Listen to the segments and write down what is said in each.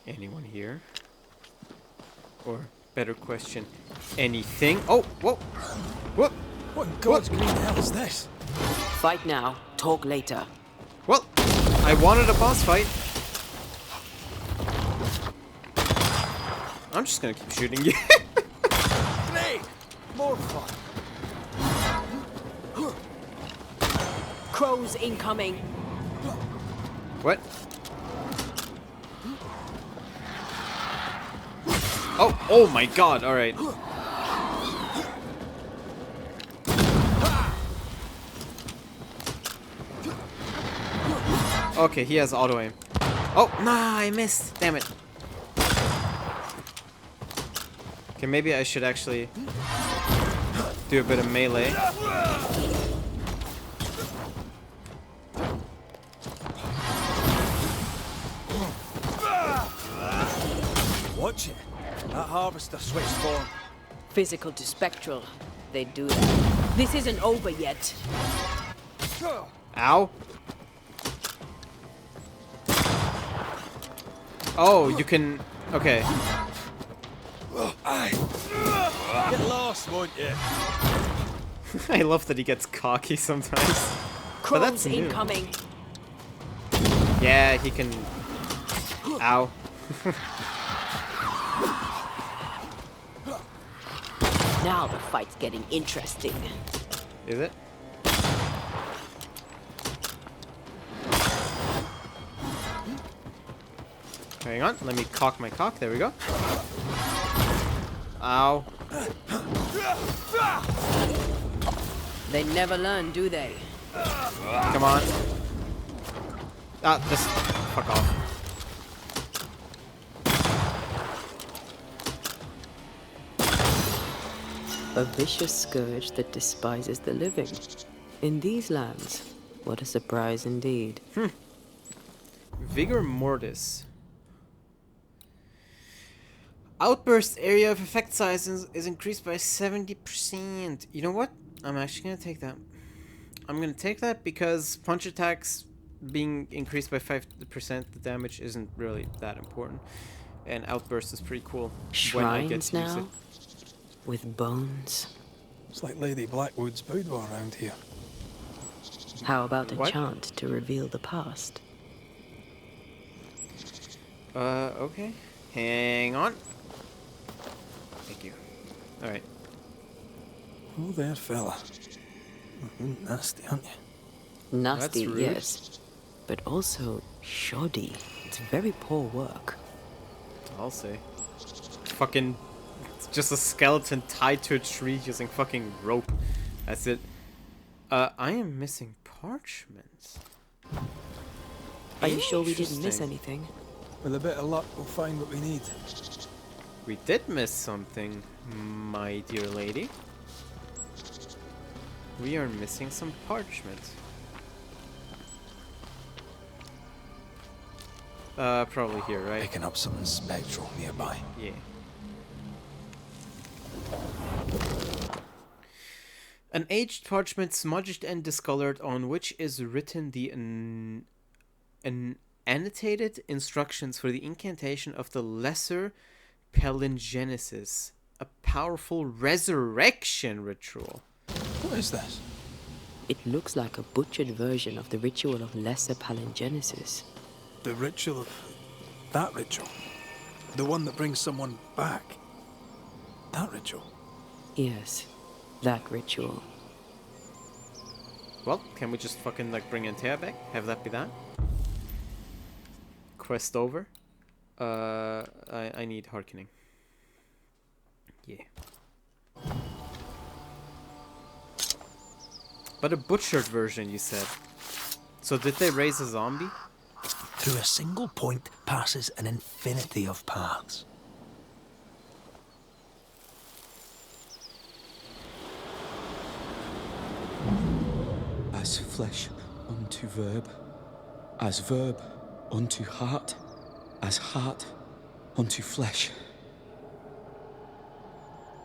Anyone here? Or, better question, anything? Oh, whoa! What? What in God's green hell is this? Fight now, talk later. Well, I wanted a boss fight. I'm just gonna keep shooting you. Great! More fun. Crows incoming. What? Oh, oh my god, alright. Okay, he has auto aim. Oh, nah, I missed. Damn it. Okay, maybe I should actually do a bit of melee. Watch it. That harvester switched form. Physical to spectral. They do that. This isn't over yet. Ow. Oh, you can... Okay. Get lost, won't you? I love that he gets cocky sometimes. Crows that's new. incoming. Yeah, he can... Ow. Now the fight's getting interesting. Is it? Hang on, let me cock my cock. There we go. Ow. They never learn, do they? Come on. Ah, just fuck off. A vicious scourge that despises the living. In these lands, what a surprise indeed. Vigor Mortis. Outburst area of effect size is increased by 70%. You know what? I'm actually gonna take that. I'm gonna take that because punch attacks being increased by 5%, the damage isn't really that important. And outburst is pretty cool when I get Shrines to use it. now? With bones? It's like Lady Blackwood's boudoir around here. How about a What? chant to reveal the past? Okay. Hang on. Thank you. Alright. Oh, there, fella. Nasty, aren't you? Nasty, rude. yes. But also shoddy. It's very poor work. I'll say. Fucking... It's just a skeleton tied to a tree using fucking rope. That's it. I am missing parchments. Are you sure we didn't miss Interesting. anything? With a bit of luck, we'll find what we need. We did miss something, my dear lady. We are missing some parchment. Probably here, right? Picking up something spectral nearby. Yeah. An aged parchment smudged and discolored on which is written the annotated instructions for the incantation of the Lesser Palingenesis, a powerful resurrection ritual. What is this? It looks like a butchered version of the ritual of Lesser Palingenesis. The ritual of... that ritual? The one that brings someone back? That ritual? Yes, that ritual. Well, can we just fucking like bring Antea back? Have that be that? Quest over. I need hearkening. Yeah. But a butchered version, you said. So did they raise a zombie? Through a single point passes an infinity of paths. As flesh unto verb, as verb unto heart, as heart unto flesh.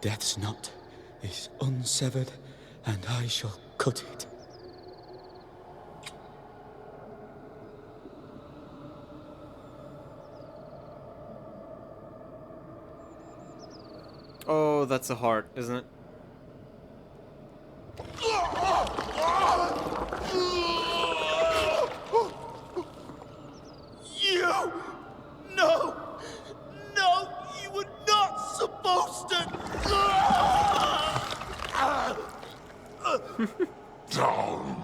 Death's knot is unsevered, and I shall cut it. Oh, that's a heart, isn't it? You! No! No! You were not supposed to! Down,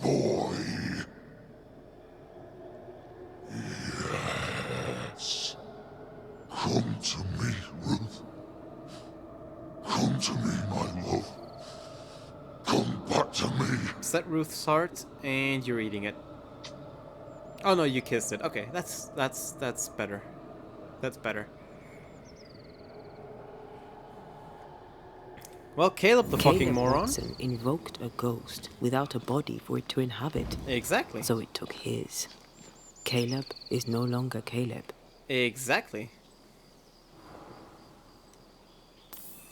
boy. Yes. Come to me, Ruth. Come to me, my love. Come back to me. Set Ruth's heart, and you're eating it. Oh no, you kissed it. Okay, that's better. That's better. Well, Caleb the fucking moron. Watson invoked a ghost without a body for it to inhabit. Exactly. So it took his. Caleb is no longer Caleb. Exactly.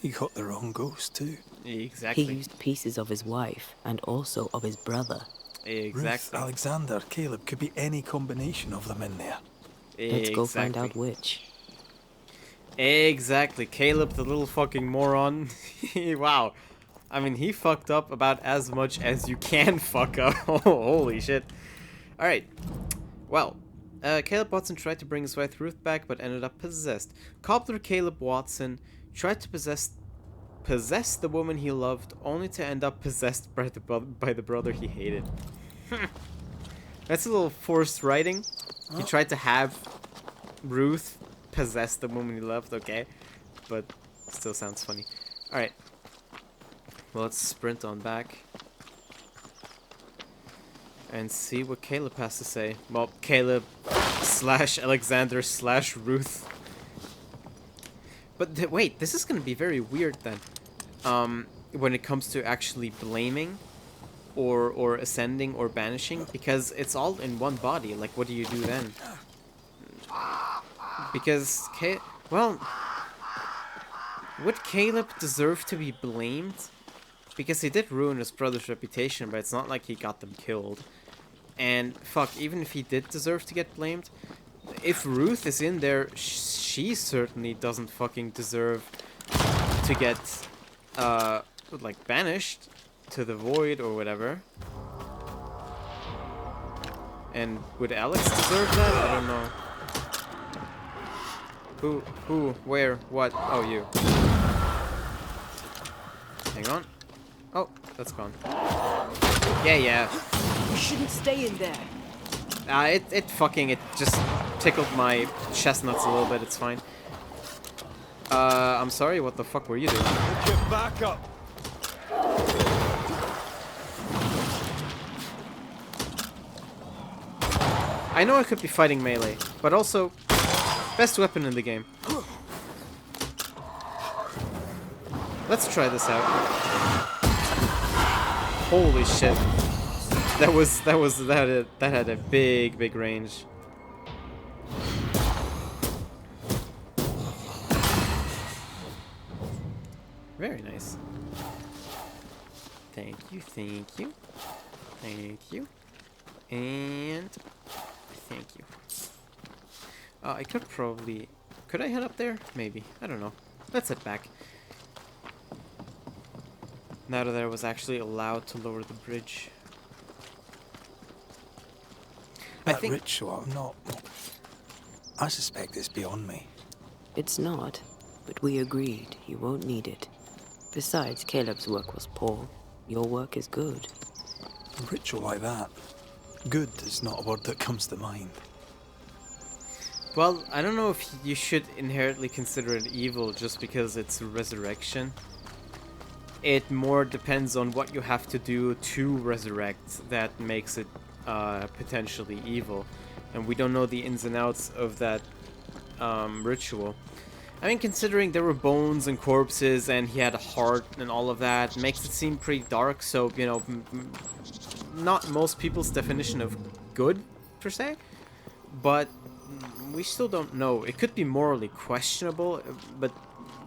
He got the wrong ghost too. Exactly. He used pieces of his wife and also of his brother. Ruth, Exactly. Alexander, Caleb, could be any combination of them in there. Let's go find out which. Exactly. Caleb the little fucking moron. Wow. I mean, he fucked up about as much as you can fuck up. Holy shit. Alright. Well, Caleb Watson tried to bring his wife Ruth back, but ended up possessed. Cobbler Caleb Watson tried to possess the woman he loved, only to end up possessed by the brother he hated. That's a little forced writing. He tried to have Ruth possess the woman he loved, okay, but still sounds funny. Alright. Well, let's sprint on back and see what Caleb has to say. Well, Caleb / Alexander / Ruth. But wait, this is gonna be very weird then. When it comes to actually blaming or ascending or banishing, because it's all in one body. Like, what do you do then? Because well, would Caleb deserve to be blamed? Because he did ruin his brother's reputation, but it's not like he got them killed. And fuck, even if he did deserve to get blamed, if Ruth is in there, she certainly doesn't fucking deserve to get like banished to the void or whatever. And would Alex deserve that? I don't know. Who, where, what? Oh, you. Hang on. Oh, that's gone. Yeah. You shouldn't stay in there. It just tickled my chestnuts a little bit, it's fine. I'm sorry, what the fuck were you doing? Get back up! I know I could be fighting melee, but also, best weapon in the game. Let's try this out. Holy shit. That had a big range. Very nice. Thank you. And thank you. I could probably... Could I head up there? Maybe. I don't know. Let's head back. Now that I was actually allowed to lower the bridge. That ritual, I suspect it's beyond me. It's not, but we agreed you won't need it. Besides, Caleb's work was poor. Your work is good. A ritual like that, good is not a word that comes to mind. Well, I don't know if you should inherently consider it evil just because it's resurrection. It more depends on what you have to do to resurrect that makes it potentially evil. And we don't know the ins and outs of that ritual. I mean, considering there were bones and corpses and he had a heart and all of that, makes it seem pretty dark, so, you know, not most people's definition of good, per se, but we still don't know. It could be morally questionable, but,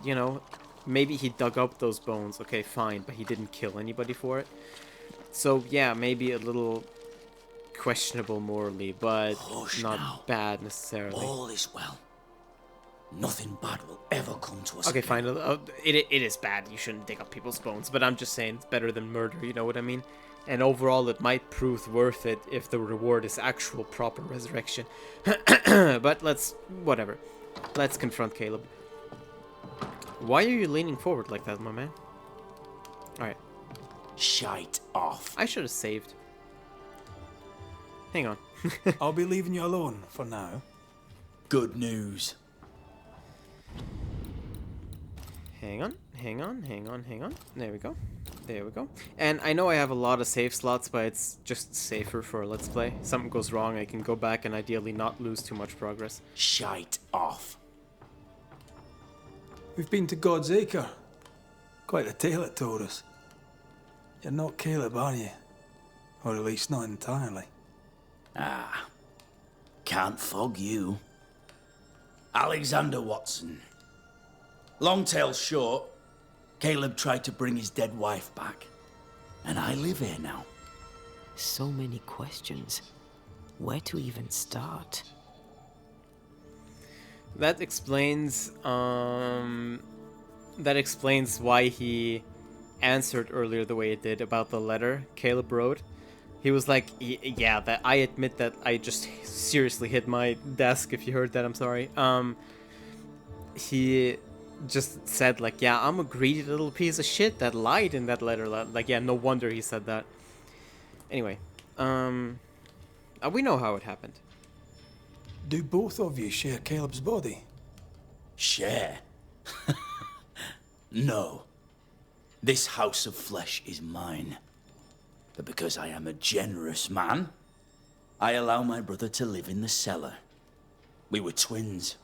you know, maybe he dug up those bones, okay, fine, but he didn't kill anybody for it. So, yeah, maybe a little questionable morally, but not bad necessarily. All is well. Nothing bad will ever come to us. Okay, again. fine. It is bad. You shouldn't dig up people's bones, but I'm just saying it's better than murder. You know what I mean? And overall, it might prove worth it if the reward is actual proper resurrection. But whatever. Let's confront Caleb. Why are you leaning forward like that, my man? All right. Shite off. I should have saved. Hang on. I'll be leaving you alone for now. Good news. Hang on. There we go. And I know I have a lot of save slots, but it's just safer for a Let's Play. Something goes wrong, I can go back and ideally not lose too much progress. Shite off. We've been to God's Acre. Quite a tale it told us. You're not Caleb, are you? Or at least not entirely. Ah. Can't fog you. Alexander Watson. Long tale short, Caleb tried to bring his dead wife back. And I live here now. So many questions. Where to even start? That explains why he answered earlier the way it did about the letter Caleb wrote. He was like, yeah, that I admit that I just seriously hit my desk. If you heard that, I'm sorry. He just said like, yeah, I'm a greedy little piece of shit that lied in that letter. Like, yeah, no wonder he said that. Anyway, we know how it happened. Do both of you share Caleb's body? Share? No. This house of flesh is mine. But because I am a generous man, I allow my brother to live in the cellar. We were twins.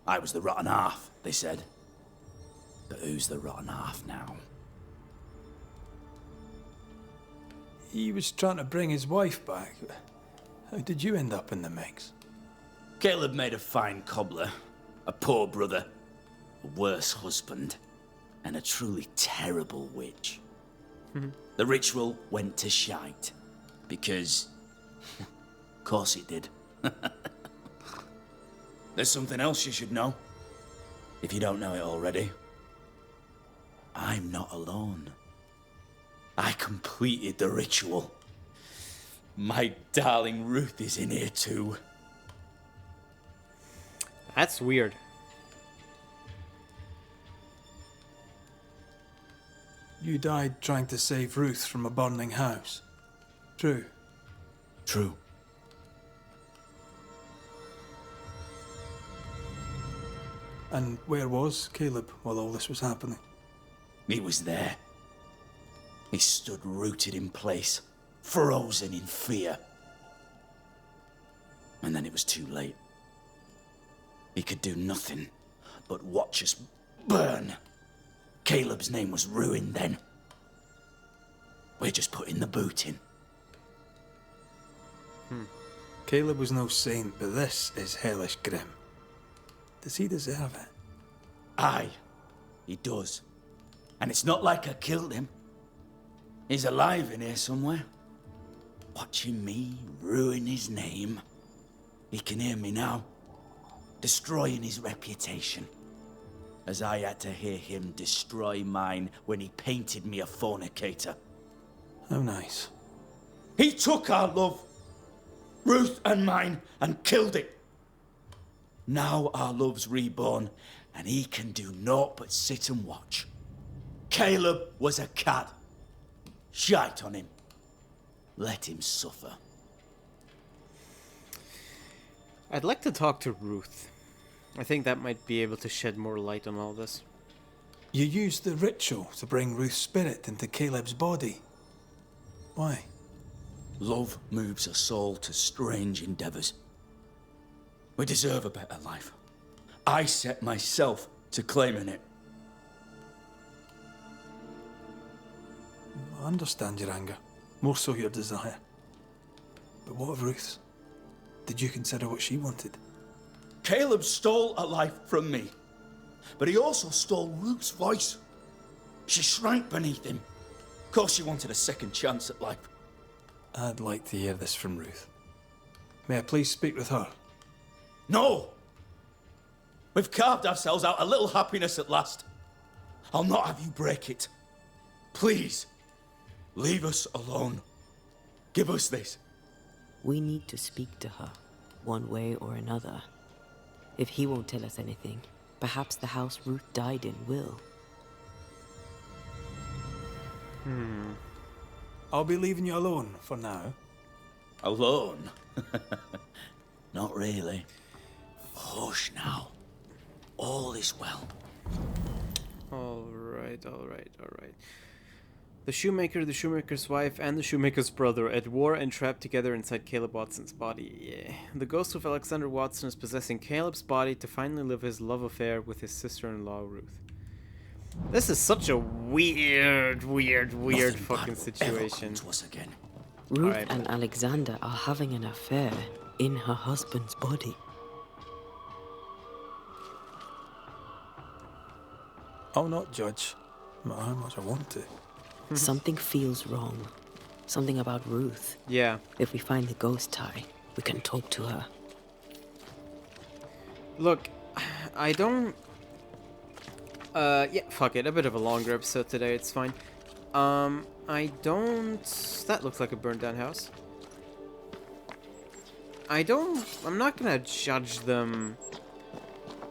I was the rotten half, they said. But who's the rotten half now? He was trying to bring his wife back. How did you end up in the mix? Caleb made a fine cobbler, a poor brother, a worse husband, and a truly terrible witch. The ritual went to shite, because... of course it did. There's something else you should know, if you don't know it already. I'm not alone. I completed the ritual. My darling Ruth is in here too. That's weird. You died trying to save Ruth from a burning house. True. True. And where was Caleb while all this was happening? He was there. He stood rooted in place, frozen in fear. And then it was too late. He could do nothing but watch us burn. Caleb's name was ruined then. We're just putting the boot in. Caleb was no saint, but this is hellish grim. Does he deserve it? Aye, he does. And it's not like I killed him. He's alive in here somewhere. Watching me ruin his name. He can hear me now. Destroying his reputation. As I had to hear him destroy mine when he painted me a fornicator. How nice. He took our love, Ruth and mine, and killed it. Now our love's reborn, and he can do naught but sit and watch. Caleb was a cad. Shite on him. Let him suffer. I'd like to talk to Ruth. I think that might be able to shed more light on all this. You used the ritual to bring Ruth's spirit into Caleb's body. Why? Love moves a soul to strange endeavors. We deserve a better life. I set myself to claiming it. I understand your anger, more so your desire. But what of Ruth's? Did you consider what she wanted? Caleb stole a life from me, but he also stole Ruth's voice. She shrank beneath him. Of course she wanted a second chance at life. I'd like to hear this from Ruth. May I please speak with her? No! We've carved ourselves out a little happiness at last. I'll not have you break it. Please, leave us alone. Give us this. We need to speak to her, one way or another. If he won't tell us anything, perhaps the house Ruth died in will. I'll be leaving you alone for now. Alone? Not really. Hush now. All is well. Alright. The shoemaker, the shoemaker's wife, and the shoemaker's brother at war and trapped together inside Caleb Watson's body. Yeah. The ghost of Alexander Watson is possessing Caleb's body to finally live his love affair with his sister-in-law, Ruth. This is such a weird fucking situation. To us again. Ruth Alright. and Alexander are having an affair in her husband's body. I'll not judge, no matter how much I want to. Something feels wrong. Something about Ruth. Yeah. If we find the ghost tie, we can talk to her. Look, I don't... yeah, fuck it. A bit of a longer episode today, it's fine. I don't... That looks like a burned down house. I'm not gonna judge them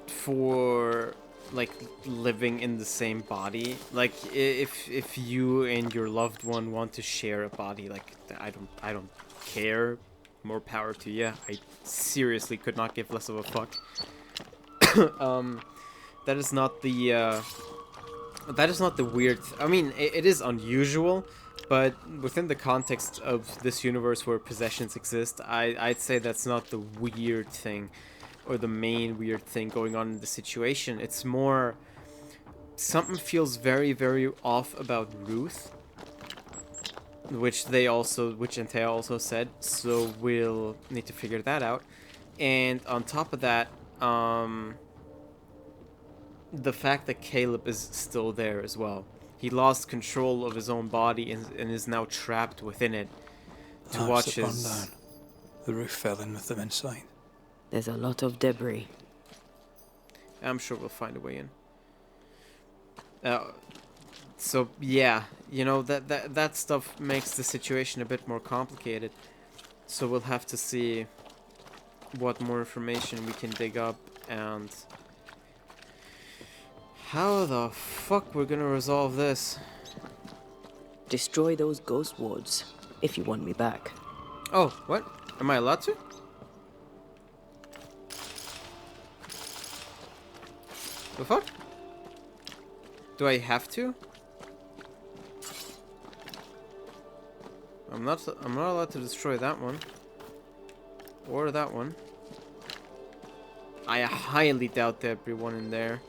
for, like, living in the same body. Like, if you and your loved one want to share a body, like, I don't care. More power to you. I seriously could not give less of a fuck. That is not the weird... I mean, it is unusual, but within the context of this universe where possessions exist, I'd say that's not the weird thing, or the main weird thing going on in the situation. It's more... Something feels very, very off about Ruth, which Antea also said, so we'll need to figure that out. And on top of that, the fact that Caleb is still there as well. He lost control of his own body and is now trapped within it to House watch that burned his... down. The roof fell in with them inside. There's a lot of debris. I'm sure we'll find a way in. So yeah, you know, that stuff makes the situation a bit more complicated. So we'll have to see what more information we can dig up and how the fuck we're gonna resolve this. Destroy those ghost wards, if you want me back. Oh, what? Am I allowed to? The fuck? Do I have to? I'm not allowed to destroy that one. Or that one. I highly doubt that everyone in there.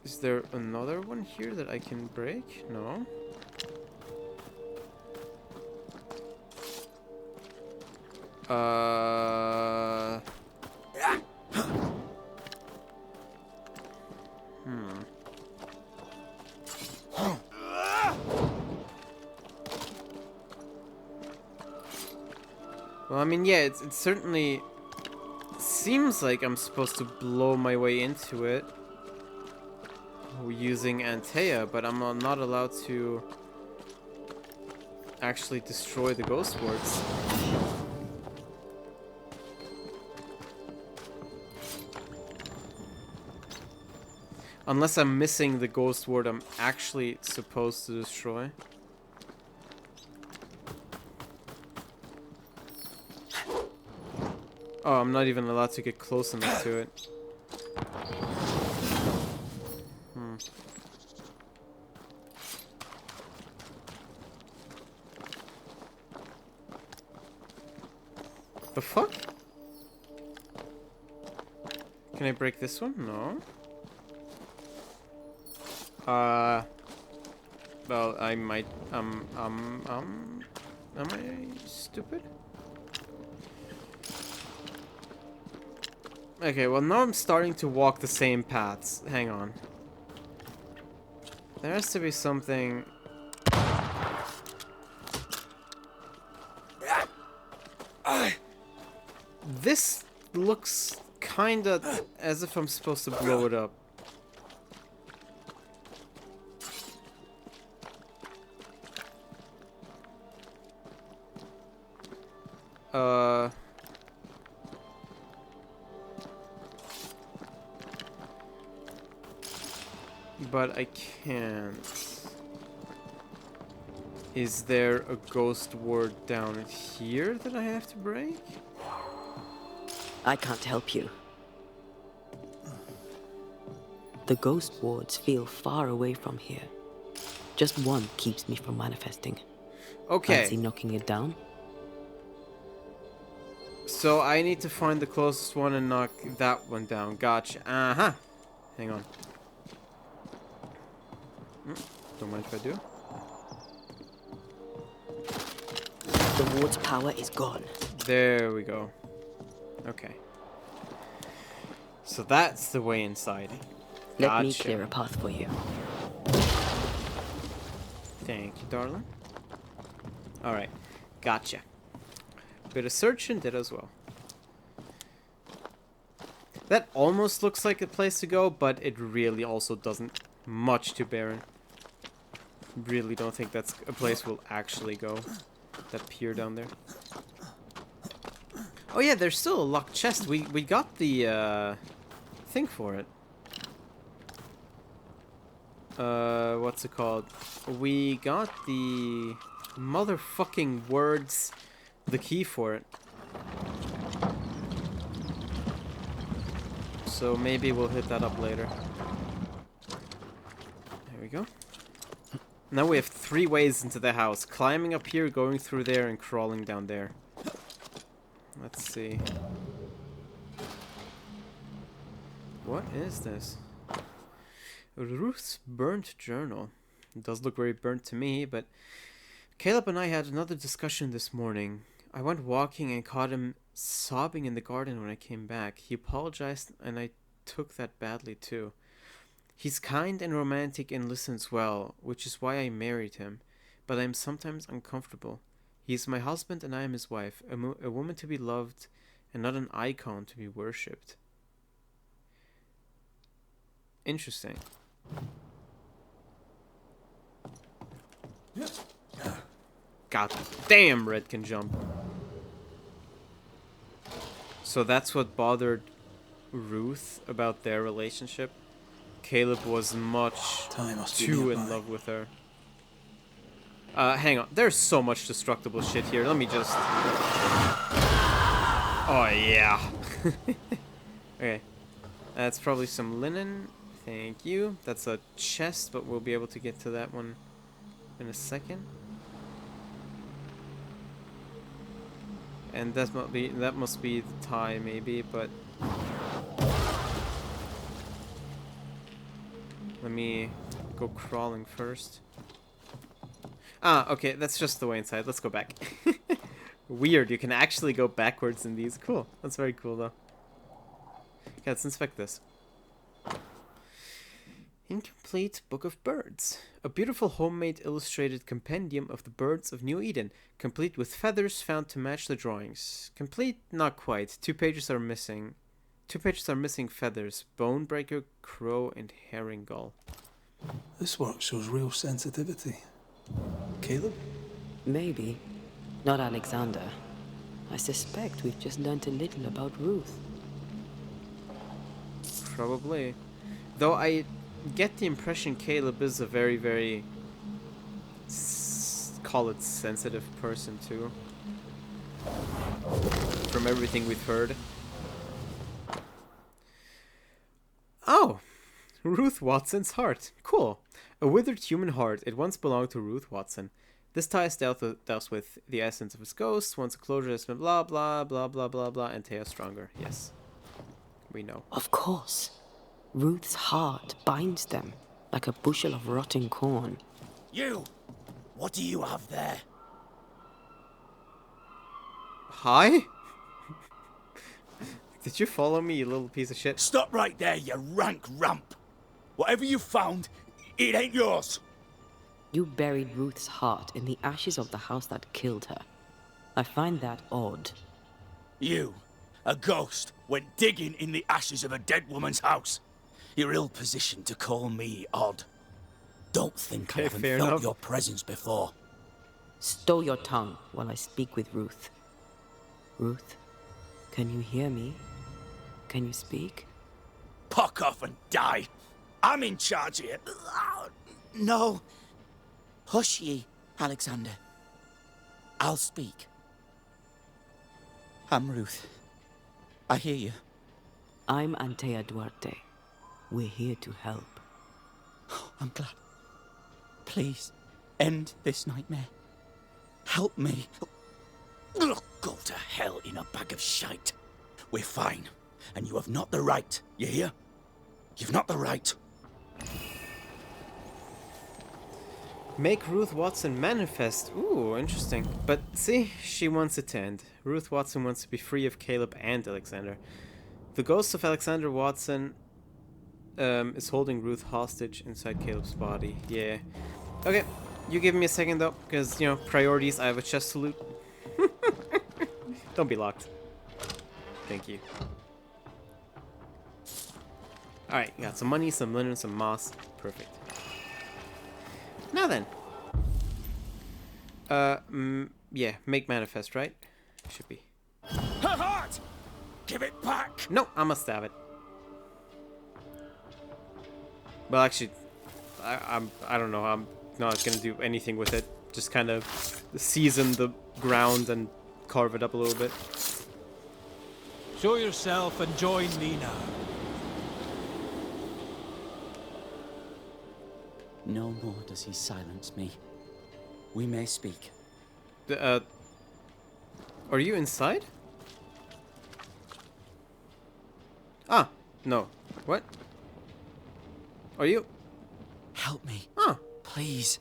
Is there another one here that I can break? No. Well, I mean, yeah, it certainly seems like I'm supposed to blow my way into it using Antea, but I'm not allowed to actually destroy the ghost wards. Unless I'm missing the ghost ward I'm actually supposed to destroy. Oh, I'm not even allowed to get close enough to it. The fuck? Can I break this one? No. Well, I might, am I stupid? Okay, well now I'm starting to walk the same paths. Hang on. There has to be something... This looks kinda as if I'm supposed to blow it up. But I can't. Is there a ghost ward down here that I have to break? I can't help you. The ghost wards feel far away from here. Just one keeps me from manifesting. Okay. Fancy knocking it down? So I need to find the closest one and knock that one down. Gotcha. Uh-huh. Hang on. Don't mind if I do. The ward's power is gone. There we go. Okay. So that's the way inside. Let me Gotcha. clear a path for you. Thank you, darling. Alright. Gotcha. Bit of searching did as well. That almost looks like a place to go, but it really also doesn't. Much too barren. Really don't think that's a place we'll actually go. That pier down there. Oh yeah, there's still a locked chest. We got the thing for it. What's it called? We got the motherfucking words, the key for it. So maybe we'll hit that up later. There we go. Now we have 3 ways into the house. Climbing up here, going through there, and crawling down there. Let's see. What is this? Ruth's burnt journal. It does look very burnt to me, but Caleb and I had another discussion this morning. I went walking and caught him sobbing in the garden when I came back. He apologized, and I took that badly too. He's kind and romantic and listens well, which is why I married him, but I am sometimes uncomfortable. He is my husband and I am his wife, a woman to be loved and not an icon to be worshipped. Interesting. God damn, Red can jump. So that's what bothered Ruth about their relationship. Caleb was much too in love with her. Hang on. There's so much destructible shit here. Let me just... Oh, yeah. Okay. That's probably some linen. Thank you. That's a chest, but we'll be able to get to that one in a second. And that must be the tie, maybe, but... Let me go crawling first. Ah, okay, that's just the way inside. Let's go back. Weird, you can actually go backwards in these. Cool, that's very cool though. Okay, let's inspect this. Incomplete Book of Birds. A beautiful homemade illustrated compendium of the birds of New Eden, complete with feathers found to match the drawings. Complete? Not quite. 2 pages are missing. 2 pages are missing feathers. Bonebreaker, crow, and herring gull. This work shows real sensitivity. Caleb? Maybe. Not Alexander. I suspect we've just learnt a little about Ruth. Probably. Though I get the impression Caleb is a very, very... call it sensitive person too. From everything we've heard. Oh! Ruth Watson's heart. Cool. A withered human heart. It once belonged to Ruth Watson. This tie is dealt with the essence of his ghost. Once a closure has been blah blah blah blah blah blah. Antea stronger. Yes. We know. Of course. Ruth's heart binds them like a bushel of rotting corn. You! What do you have there? Hi? Did you follow me, you little piece of shit? Stop right there, you rank rump! Whatever you found, it ain't yours! You buried Ruth's heart in the ashes of the house that killed her. I find that odd. You A ghost went digging in the ashes of a dead woman's house. You're ill-positioned to call me odd. Don't think I Okay, haven't fair felt enough. your presence before. Stow your tongue while I speak with Ruth. Ruth, can you hear me? Can you speak? Puck off and die. I'm in charge here. No. Hush ye, Alexander. I'll speak. I'm Ruth. I hear you. I'm Antea Duarte. We're here to help. Oh, I'm glad. Please, end this nightmare. Help me. Go to hell in a bag of shite. We're fine, and you have not the right. You hear? You've not the right. Make Ruth Watson manifest. Ooh, interesting. But see, she wants it to end. Ruth Watson wants to be free of Caleb and Alexander. The ghost of Alexander Watson is holding Ruth hostage inside Caleb's body. Yeah. Okay, you give me a second though, because, you know, priorities, I have a chest to loot. Don't be locked. Thank you. Alright, got some money, some linen, some moss. Perfect. Now then. Yeah, make manifest, right? Should be. Her heart! Give it back! No, I must have it. Well, actually, I don't know. I'm not gonna do anything with it. Just kind of season the ground and carve it up a little bit. Show yourself and join me now. No more does he silence me. We may speak. Are you inside? Ah, no. What? Are you? Help me. Ah. Please.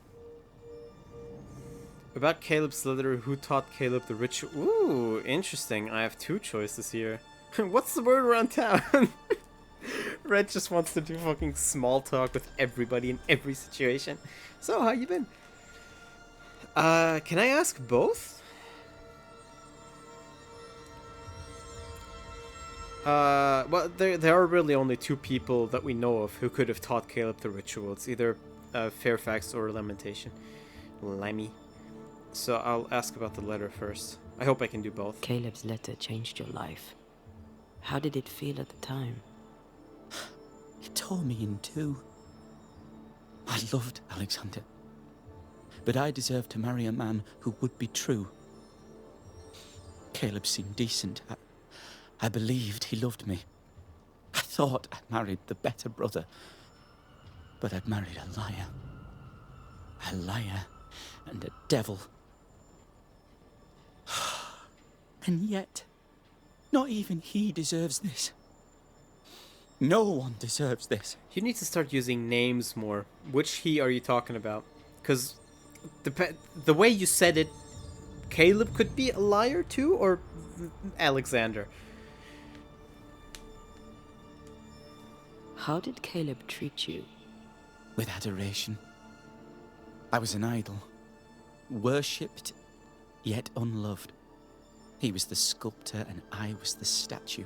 About Caleb's letter, who taught Caleb the ritual? Ooh, interesting. I have two choices here. What's the word around town? Red just wants to do fucking small talk with everybody in every situation. So, how you been? Can I ask both? Well, there are really only two people that we know of who could have taught Caleb the ritual. It's either Fairfax or Lamentation. Lemmy. So I'll ask about the letter first. I hope I can do both. Caleb's letter changed your life. How did it feel at the time? It tore me in two. I loved Alexander. But I deserved to marry a man who would be true. Caleb seemed decent. I believed he loved me. I thought I'd married the better brother. But I'd married a liar. A liar and a devil. And yet, not even he deserves this. No one deserves this. You need to start using names more. Which he are you talking about? Because the way you said it, Caleb could be a liar too, or Alexander? How did Caleb treat you? With adoration. I was an idol. Worshipped, yet unloved. He was the sculptor and I was the statue.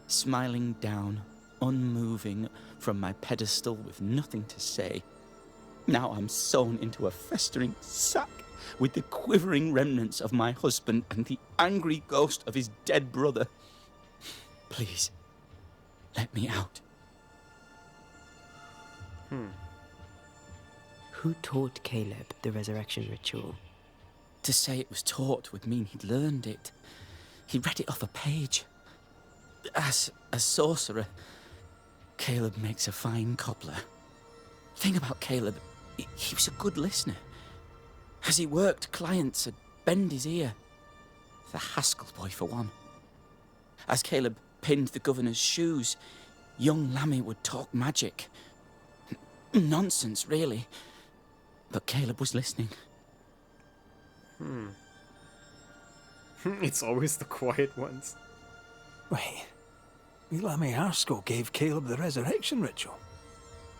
Smiling down, unmoving from my pedestal with nothing to say. Now I'm sewn into a festering sack with the quivering remnants of my husband and the angry ghost of his dead brother. Please, let me out. Who taught Caleb the resurrection ritual? To say it was taught would mean he'd learned it. He read it off a page. As a sorcerer, Caleb makes a fine cobbler. Thing about Caleb, he was a good listener. As he worked, clients would bend his ear. The Haskell boy, for one. As Caleb pinned the governor's shoes, young Lammy would talk magic. Nonsense, really. But Caleb was listening. It's always the quiet ones. Wait. Lammy Haskell gave Caleb the resurrection ritual.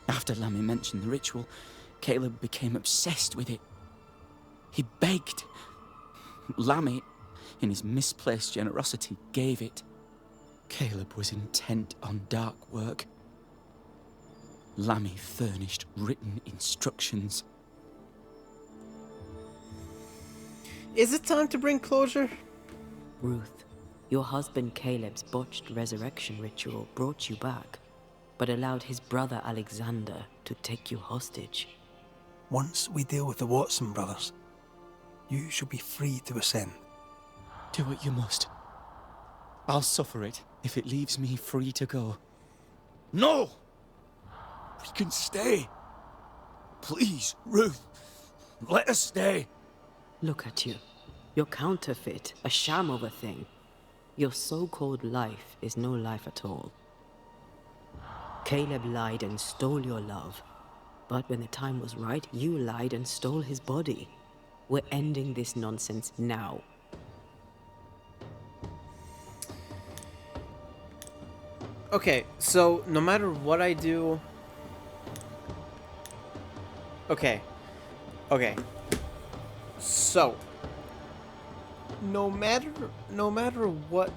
After Lammy mentioned the ritual, Caleb became obsessed with it. He begged. Lammy, in his misplaced generosity, gave it. Caleb was intent on dark work. Lammy furnished written instructions. Is it time to bring closure? Ruth, your husband Caleb's botched resurrection ritual brought you back, but allowed his brother Alexander to take you hostage. Once we deal with the Watson brothers, you shall be free to ascend. Do what you must. I'll suffer it if it leaves me free to go. No! We can stay. Please, Ruth, let us stay. Look at you. You're counterfeit, a sham of a thing. Your so-called life is no life at all. Caleb lied and stole your love. But when the time was right, you lied and stole his body. We're ending this nonsense now. Okay, so no matter what I do... Okay. So, no matter what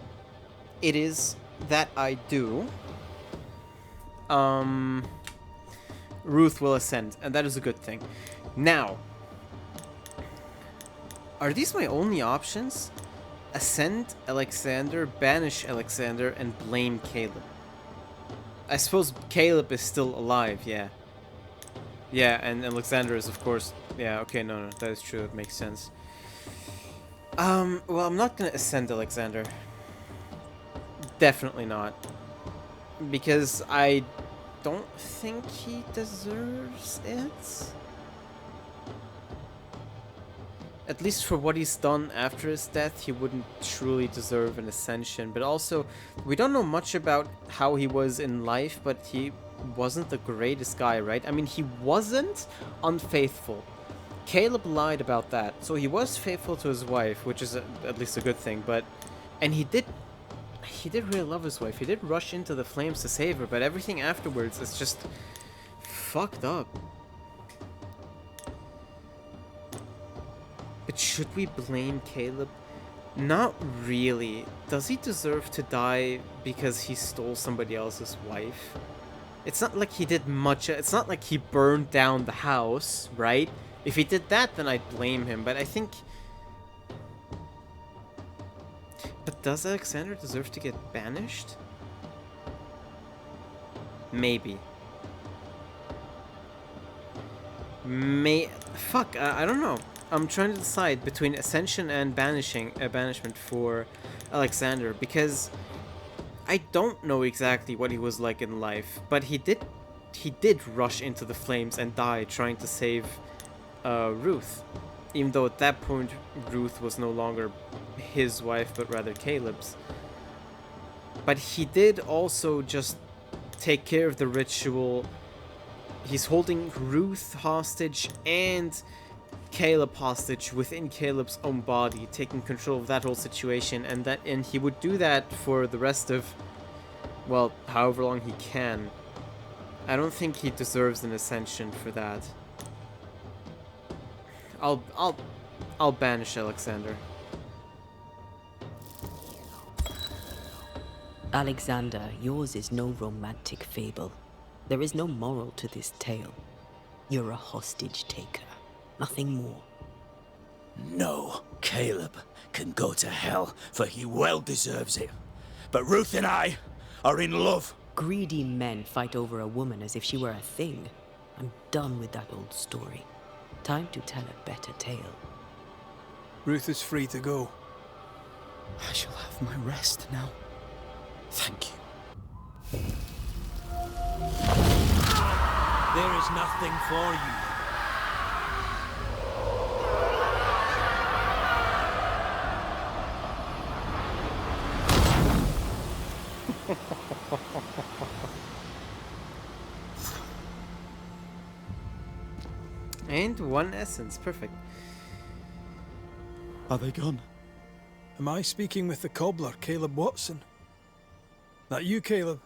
it is that I do, Ruth will ascend, and that is a good thing. Now, are these my only options? Ascend Alexander, banish Alexander, and blame Caleb. I suppose Caleb is still alive, yeah. Yeah, and Alexander is, of course... Yeah, okay, no, that is true. It makes sense. Well, I'm not gonna ascend Alexander. Definitely not. Because I don't think he deserves it. At least for what he's done after his death, he wouldn't truly deserve an ascension. But also, we don't know much about how he was in life, but he wasn't the greatest guy, right? I mean, he wasn't unfaithful. Caleb lied about that, so he was faithful to his wife, which is at least a good thing, but... And he did really love his wife. He did rush into the flames to save her, but everything afterwards is just fucked up. But should we blame Caleb? Not really. Does he deserve to die because he stole somebody else's wife? It's not like he did much. It's not like he burned down the house, right? If he did that, then I'd blame him. But I think... But does Alexander deserve to get banished? Maybe. Fuck, I don't know. I'm trying to decide between ascension and banishment for Alexander, because I don't know exactly what he was like in life, but he did rush into the flames and die trying to save Ruth, even though at that point Ruth was no longer his wife but rather Caleb's. But he did also just take care of the ritual. He's holding Ruth hostage and Caleb hostage within Caleb's own body, taking control of that whole situation, and he would do that for the rest of, well, however long he can. I don't think he deserves an ascension for that. I'll banish Alexander. Alexander, yours is no romantic fable. There is no moral to this tale. You're a hostage taker. Nothing more. No, Caleb can go to hell, for he well deserves it. But Ruth and I are in love. Greedy men fight over a woman as if she were a thing. I'm done with that old story. Time to tell a better tale. Ruth is free to go. I shall have my rest now. Thank you. There is nothing for you. And one essence, perfect. Are they gone? Am I speaking with the cobbler, Caleb Watson? That you, Caleb?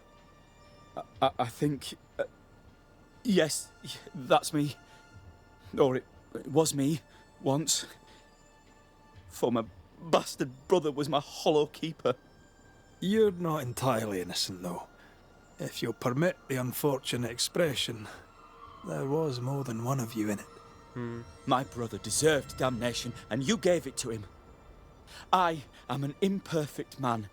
I think... yes, that's me. Or it was me, once. For my bastard brother was my hollow keeper. You're not entirely innocent, though. If you'll permit the unfortunate expression, there was more than one of you in it. My brother deserved damnation, and you gave it to him. I am an imperfect man,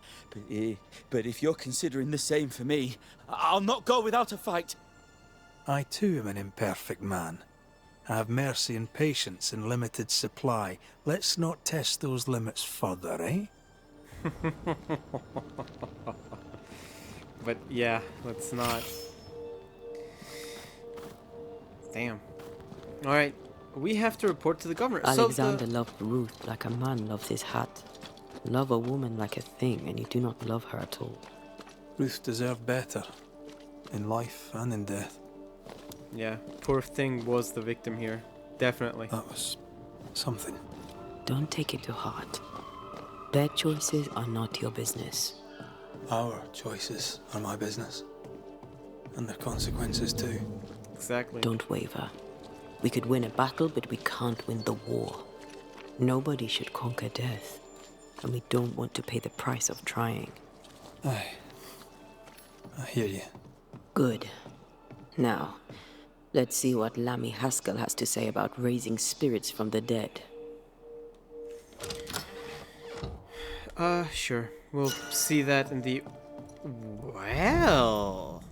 but if you're considering the same for me, I'll not go without a fight. I too am an imperfect man. I have mercy and patience in limited supply. Let's not test those limits further, eh? But yeah, let's not. Damn. Alright, we have to report to the governor. Alexander loved Ruth like a man loves his hat. Love a woman like a thing, and you do not love her at all. Ruth deserved better, in life and in death. Yeah, poor thing was the victim here. Definitely. That was something. Don't take it to heart. Their choices are not your business. Our choices are my business. And their consequences too. Exactly. Don't waver. We could win a battle, but we can't win the war. Nobody should conquer death. And we don't want to pay the price of trying. Aye. I hear you. Good. Now, let's see what Lammy Haskell has to say about raising spirits from the dead. Sure. We'll see that in the... Well.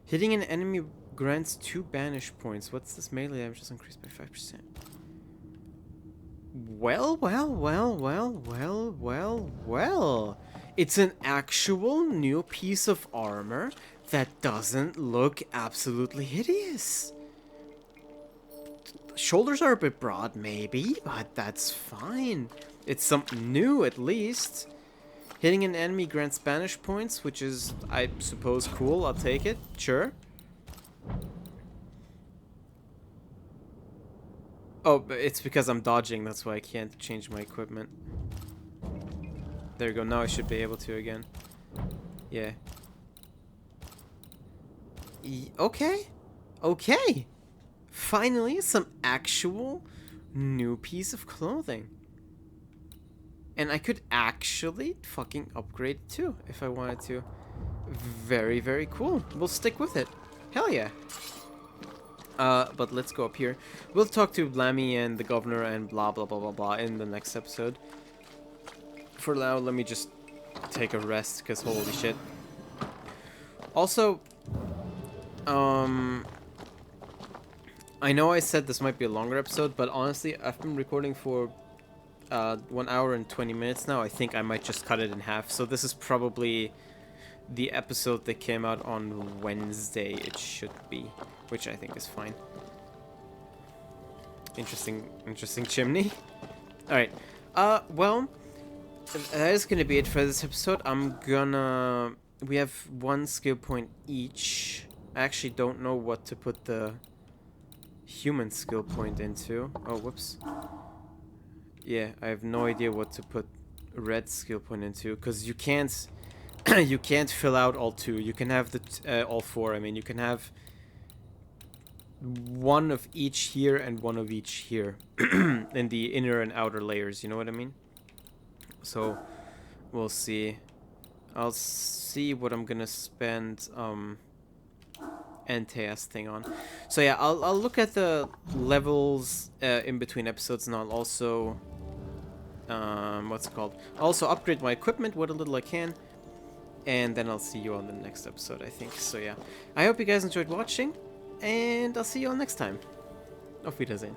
Hitting an enemy grants 2 banish points. What's this melee damage? Just increased by 5%. Well. It's an actual new piece of armor that doesn't look absolutely hideous. Shoulders are a bit broad, maybe, but that's fine. It's something new, at least. Hitting an enemy grants Spanish points, which is, I suppose, cool. I'll take it. Sure. Oh, but it's because I'm dodging. That's why I can't change my equipment. There you go. Now I should be able to again. Yeah. Okay. Finally, some actual new piece of clothing. And I could actually fucking upgrade it too, if I wanted to. Very, very cool. We'll stick with it. Hell yeah. But let's go up here. We'll talk to Lammy and the governor and blah, blah, blah, blah, blah in the next episode. For now, let me just take a rest, because holy shit. Also, I know I said this might be a longer episode, but honestly, I've been recording for 1 hour and 20 minutes now. I think I might just cut it in half. So this is probably the episode that came out on Wednesday, it should be, which I think is fine. Interesting chimney. Alright, well, that is gonna be it for this episode. We have 1 skill point each. I actually don't know what to put the human skill point into. Oh, whoops. Yeah, I have no idea what to put red skill point into, because you can't you can't fill out all 2. You can have the all 4. I mean, you can have 1 of each here and 1 of each here in the inner and outer layers, you know what I mean? So we'll see. I'll see what I'm gonna spend Antea's thing on. So yeah, I'll look at the levels in between episodes, and I'll also what's it called? I'll also upgrade my equipment what a little I can, and then I'll see you on the next episode, I think. So yeah, I hope you guys enjoyed watching, and I'll see you all next time. Auf Wiedersehen.